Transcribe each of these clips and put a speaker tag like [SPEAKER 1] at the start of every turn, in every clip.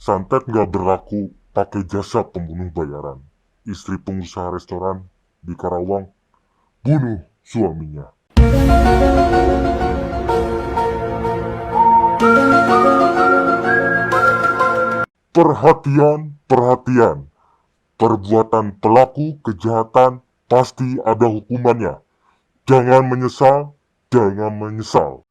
[SPEAKER 1] Santet nggak berlaku pakai jasa pembunuh bayaran. Istri pengusaha restoran di Karawang bunuh suaminya. Perhatian, perhatian. Perbuatan pelaku kejahatan pasti ada hukumannya. Jangan menyesal, jangan menyesal.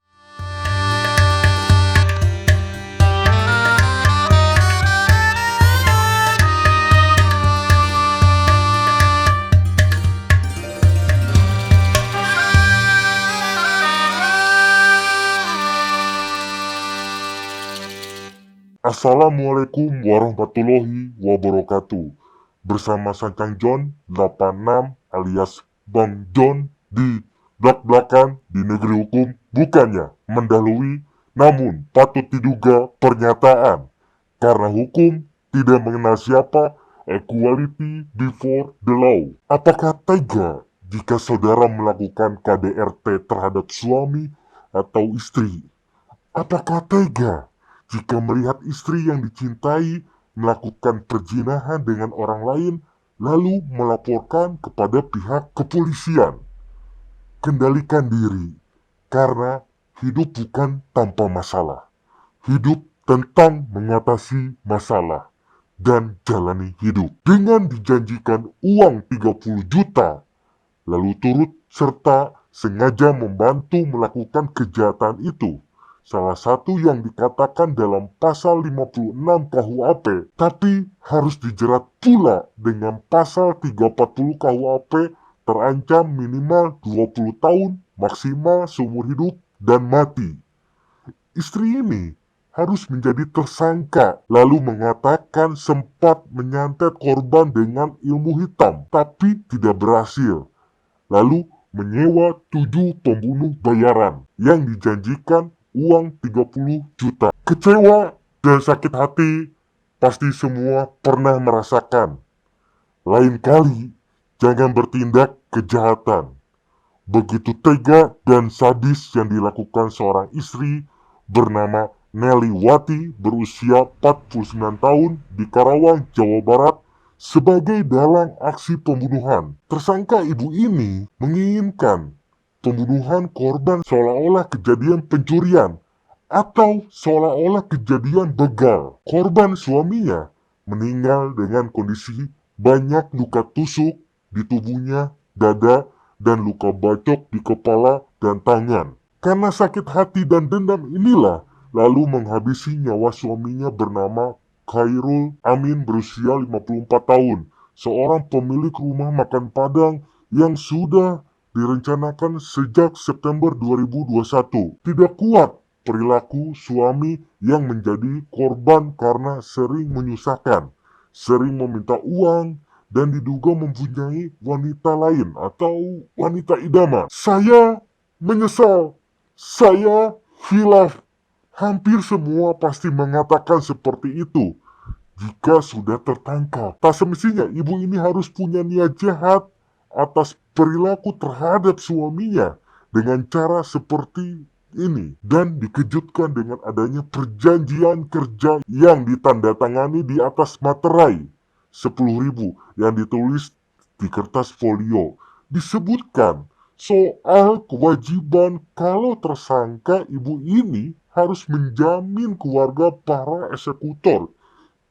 [SPEAKER 1] Assalamualaikum warahmatullahi wabarakatuh. Bersama Sancang John 86 alias Bang John di blak-blakan di negeri hukum, bukannya mendahului namun patut diduga pernyataan. Karena hukum tidak mengenal siapa, equality before the law. Apakah tega jika saudara melakukan KDRT terhadap suami atau istri? Apakah tega jika melihat istri yang dicintai melakukan perzinahan dengan orang lain, lalu melaporkan kepada pihak kepolisian? Kendalikan diri, karena hidup bukan tanpa masalah. Hidup tentang mengatasi masalah dan jalani hidup. Dengan dijanjikan uang 30 juta, lalu turut serta sengaja membantu melakukan kejahatan itu. Salah satu yang dikatakan dalam pasal 56 KUHP, tapi harus dijerat pula dengan pasal 340 KUHP, terancam minimal 20 tahun, maksimal seumur hidup, dan mati. Istri ini harus menjadi tersangka, lalu mengatakan sempat menyantet korban dengan ilmu hitam, tapi tidak berhasil. Lalu menyewa 7 pembunuh bayaran yang dijanjikan uang 30 juta. Kecewa dan sakit hati pasti semua pernah merasakan. Lain kali jangan bertindak kejahatan. Begitu tega dan sadis yang dilakukan seorang istri bernama Nelly Wati berusia 49 tahun di Karawang, Jawa Barat sebagai dalang aksi pembunuhan. Tersangka ibu ini menginginkan pembunuhan korban seolah-olah kejadian pencurian atau seolah-olah kejadian begal. Korban suaminya meninggal dengan kondisi banyak luka tusuk di tubuhnya, dada, dan luka bacok di kepala dan tangan. Karena sakit hati dan dendam inilah, lalu menghabisi nyawa suaminya bernama Khairul Amin berusia 54 tahun, seorang pemilik rumah makan Padang yang sudah direncanakan sejak September 2021. Tidak kuat perilaku suami yang menjadi korban karena sering menyusahkan, sering meminta uang, dan diduga mempunyai wanita lain atau wanita idaman. Saya menyesal. Saya hilaf. Hampir semua pasti mengatakan seperti itu jika sudah tertangkap. Tak semestinya ibu ini harus punya niat jahat atas perilaku terhadap suaminya dengan cara seperti ini, dan dikejutkan dengan adanya perjanjian kerja yang ditandatangani di atas materai 10.000 yang ditulis di kertas folio. Disebutkan soal kewajiban kalau tersangka ibu ini harus menjamin keluarga para eksekutor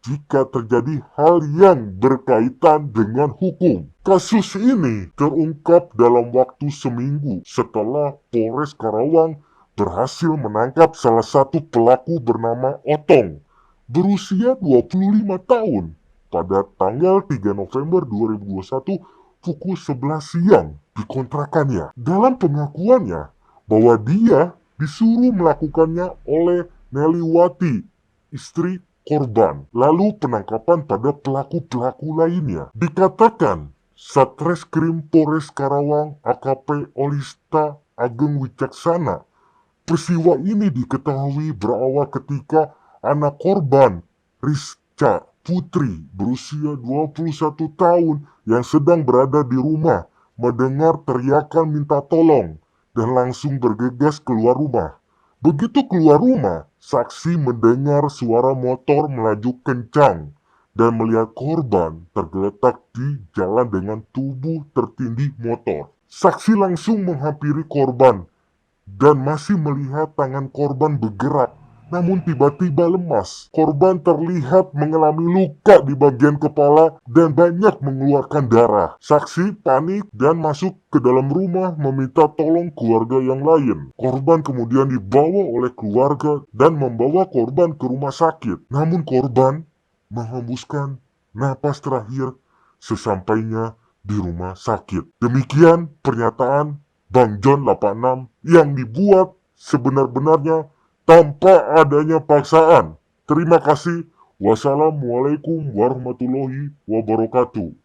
[SPEAKER 1] jika terjadi hal yang berkaitan dengan hukum. Kasus ini terungkap dalam waktu seminggu setelah Polres Karawang berhasil menangkap salah satu pelaku bernama Otong, berusia 25 tahun, pada tanggal 3 November 2021 pukul 11 siang di kontrakannya. Dalam pengakuannya bahwa dia disuruh melakukannya oleh Nelly Wati, istri korban. Lalu penangkapan pada pelaku-pelaku lainnya. Dikatakan Satreskrim Polres Karawang AKP Olista Ageng Wicaksana. Peristiwa ini diketahui berawal ketika anak korban, Rizka Putri, berusia 21 tahun yang sedang berada di rumah, mendengar teriakan minta tolong dan langsung bergegas keluar rumah. Begitu keluar rumah, saksi mendengar suara motor melaju kencang dan melihat korban tergeletak di jalan dengan tubuh tertindih motor. Saksi langsung menghampiri korban dan masih melihat tangan korban bergerak. Namun tiba-tiba lemas. Korban terlihat mengalami luka di bagian kepala dan banyak mengeluarkan darah. Saksi panik dan masuk ke dalam rumah meminta tolong keluarga yang lain. Korban kemudian dibawa oleh keluarga dan membawa korban ke rumah sakit. Namun korban menghembuskan napas terakhir sesampainya di rumah sakit. Demikian pernyataan Bang John 86 yang dibuat sebenar-benarnya tanpa adanya paksaan. Terima kasih. Wassalamualaikum warahmatullahi wabarakatuh.